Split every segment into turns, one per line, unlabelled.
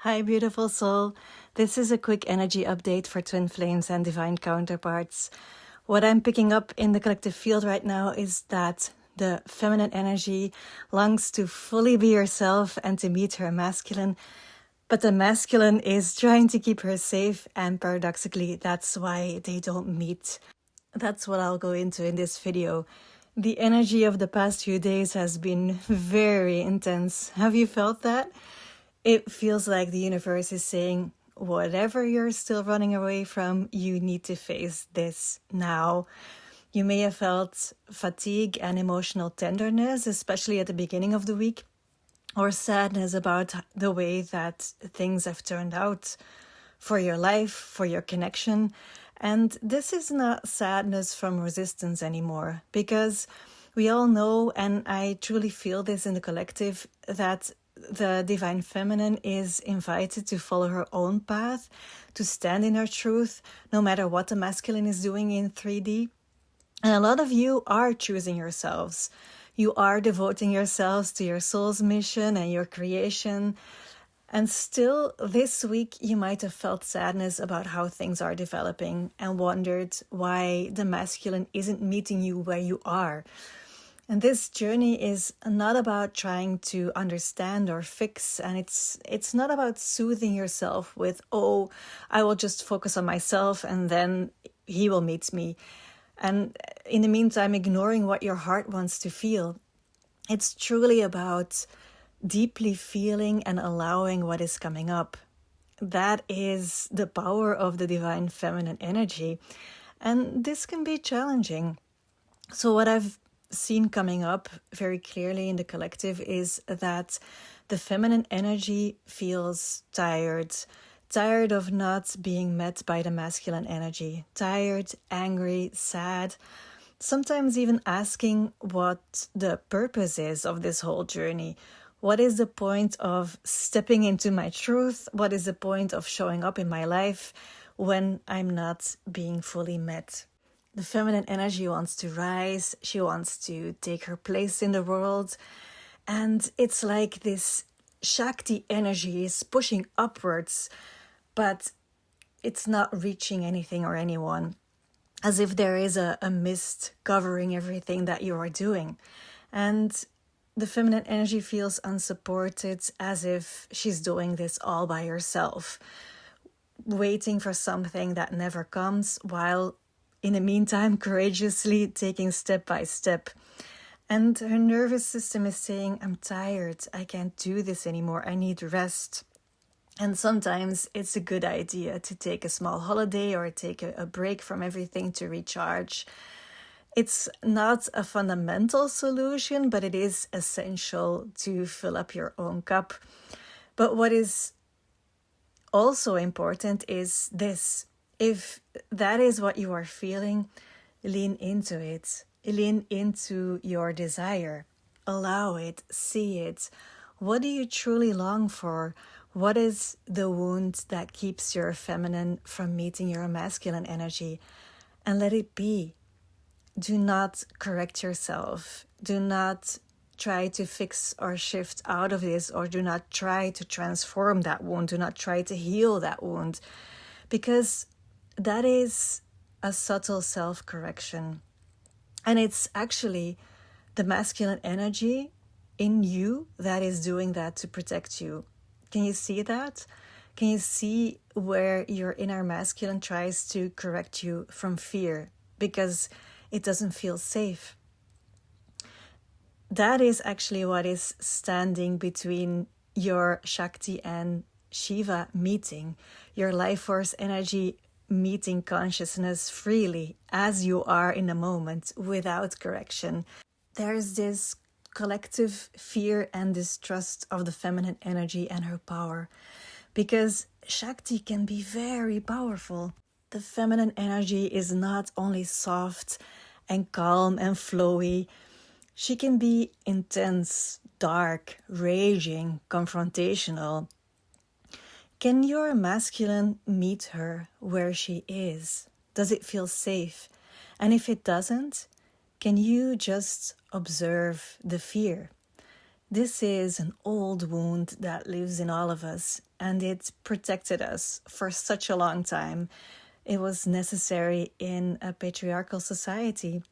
Hi, beautiful soul. This is a quick energy update for twin flames and divine counterparts. What I'm picking up in the collective field right now is that the feminine energy longs to fully be herself and to meet her masculine, but the masculine is trying to keep her safe, and paradoxically, that's why they don't meet. That's what I'll go into in this video. The energy of the past few days has been very intense. Have you felt that? It feels like the universe is saying, whatever you're still running away from, you need to face this now. You may have felt fatigue and emotional tenderness, especially at the beginning of the week, or sadness about the way that things have turned out for your life, for your connection. And this is not sadness from resistance anymore, because we all know, and I truly feel this in the collective, that the divine feminine is invited to follow her own path, to stand in her truth, no matter what the masculine is doing in 3D. And a lot of you are choosing yourselves. You are devoting yourselves to your soul's mission and your creation. And still, this week, you might have felt sadness about how things are developing and wondered why the masculine isn't meeting you where you are. And this journey is not about trying to understand or fix, and it's not about soothing yourself with, oh, I will just focus on myself and then he will meet me. And in the meantime, ignoring what your heart wants to feel. It's truly about deeply feeling and allowing what is coming up. That is the power of the divine feminine energy. And this can be challenging. So what I've seen coming up very clearly in the collective is that the feminine energy feels tired of not being met by the masculine energy, tired, angry, sad, sometimes even asking what the purpose is of this whole journey. What is the point of stepping into my truth? What is the point of showing up in my life when I'm not being fully met? The feminine energy wants to rise. She wants to take her place in the world. And it's like this Shakti energy is pushing upwards, but it's not reaching anything or anyone, as if there is a mist covering everything that you are doing. And the feminine energy feels unsupported, as if she's doing this all by herself, waiting for something that never comes, while in the meantime courageously taking step by step. And her nervous system is saying, I'm tired, I can't do this anymore, I need rest. And sometimes it's a good idea to take a small holiday or take a break from everything to recharge. It's not a fundamental solution, but it is essential to fill up your own cup. But what is also important is this. If that is what you are feeling, lean into it. Lean into your desire. Allow it. See it. What do you truly long for? What is the wound that keeps your feminine from meeting your masculine energy? And let it be. Do not correct yourself. Do not try to fix or shift out of this, or do not try to transform that wound. Do not try to heal that wound, because that is a subtle self-correction. And it's actually the masculine energy in you that is doing that to protect you. Can you see that? Can you see where your inner masculine tries to correct you from fear because it doesn't feel safe? That is actually what is standing between your Shakti and Shiva meeting, your life force energy meeting consciousness freely as you are in the moment without correction. There's this collective fear and distrust of the feminine energy and her power, because Shakti can be very powerful. The feminine energy is not only soft and calm and flowy, she can be intense, dark, raging, confrontational. Can your masculine meet her where she is? Does it feel safe? And if it doesn't, can you just observe the fear? This is an old wound that lives in all of us, and it protected us for such a long time. It was necessary in a patriarchal society.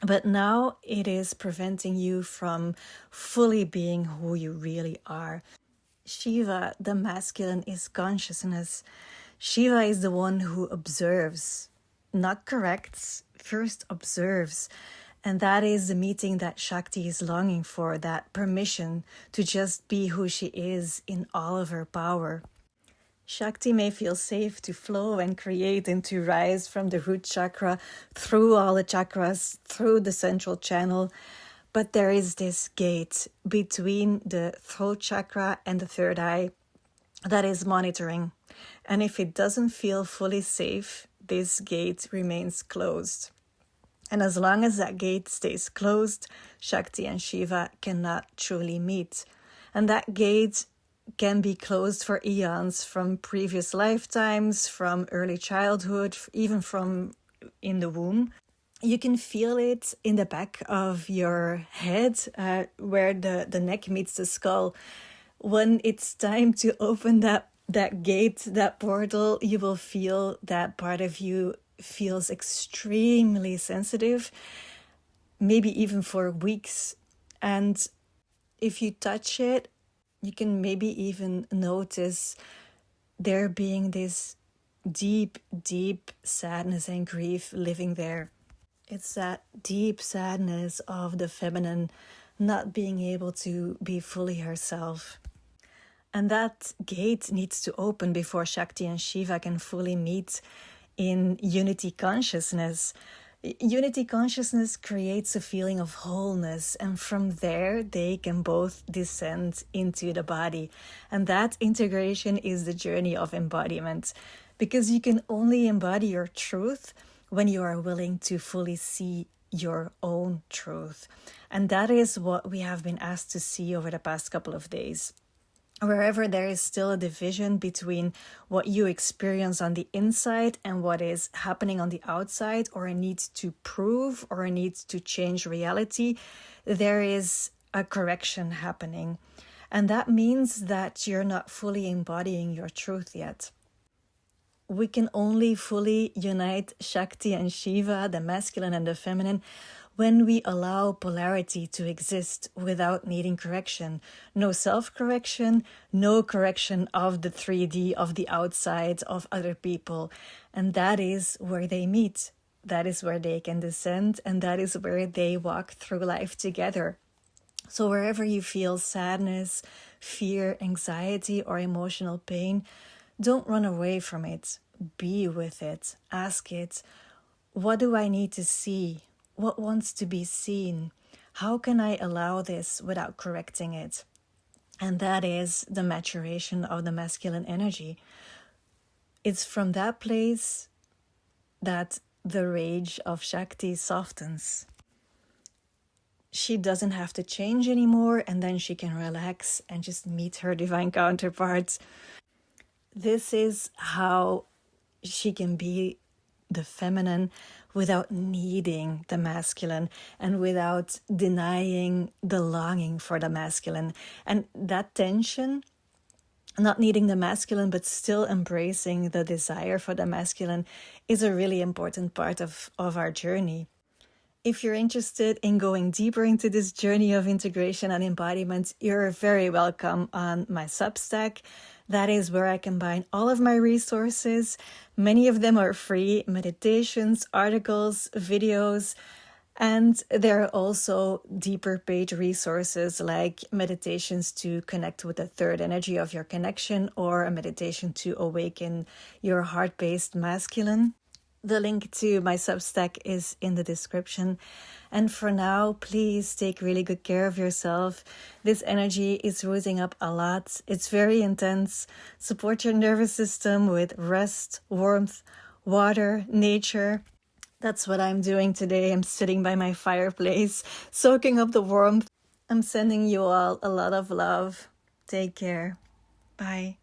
But now it is preventing you from fully being who you really are. Shiva, the masculine, is consciousness. Shiva is the one who observes, not corrects, first observes. And that is the meeting that Shakti is longing for, that permission to just be who she is in all of her power. Shakti may feel safe to flow and create and to rise from the root chakra, through all the chakras, through the central channel. But there is this gate between the throat chakra and the third eye that is monitoring. And if it doesn't feel fully safe, this gate remains closed. And as long as that gate stays closed, Shakti and Shiva cannot truly meet. And that gate can be closed for eons, from previous lifetimes, from early childhood, even from in the womb. You can feel it in the back of your head, where the neck meets the skull. When it's time to open that gate, that portal, you will feel that part of you feels extremely sensitive, maybe even for weeks. And if you touch it, you can maybe even notice there being this deep, deep sadness and grief living there. It's that deep sadness of the feminine not being able to be fully herself. And that gate needs to open before Shakti and Shiva can fully meet in unity consciousness. Unity consciousness creates a feeling of wholeness, and from there they can both descend into the body. And that integration is the journey of embodiment, because you can only embody your truth when you are willing to fully see your own truth. And that is what we have been asked to see over the past couple of days. Wherever there is still a division between what you experience on the inside and what is happening on the outside, or a need to prove or a need to change reality, there is a correction happening. And that means that you're not fully embodying your truth yet. We can only fully unite Shakti and Shiva, the masculine and the feminine, when we allow polarity to exist without needing correction. No self-correction, no correction of the 3D, of the outside, of other people. And that is where they meet. That is where they can descend, and that is where they walk through life together. So wherever you feel sadness, fear, anxiety, or emotional pain, don't run away from it. Be with it. Ask it, what do I need to see? What wants to be seen? How can I allow this without correcting it? And that is the maturation of the masculine energy. It's from that place that the rage of Shakti softens. She doesn't have to change anymore, and then she can relax and just meet her divine counterparts. This is how she can be the feminine without needing the masculine and without denying the longing for the masculine. And that tension, not needing the masculine but still embracing the desire for the masculine, is a really important part of our journey. If you're interested in going deeper into this journey of integration and embodiment, you're very welcome on my Substack. That is where I combine all of my resources. Many of them are free: meditations, articles, videos, and there are also deeper paid resources like meditations to connect with the third energy of your connection, or a meditation to awaken your heart-based masculine. The link to my Substack is in the description. And for now, please take really good care of yourself. This energy is rooting up a lot. It's very intense. Support your nervous system with rest, warmth, water, nature. That's what I'm doing today. I'm sitting by my fireplace, soaking up the warmth. I'm sending you all a lot of love. Take care. Bye.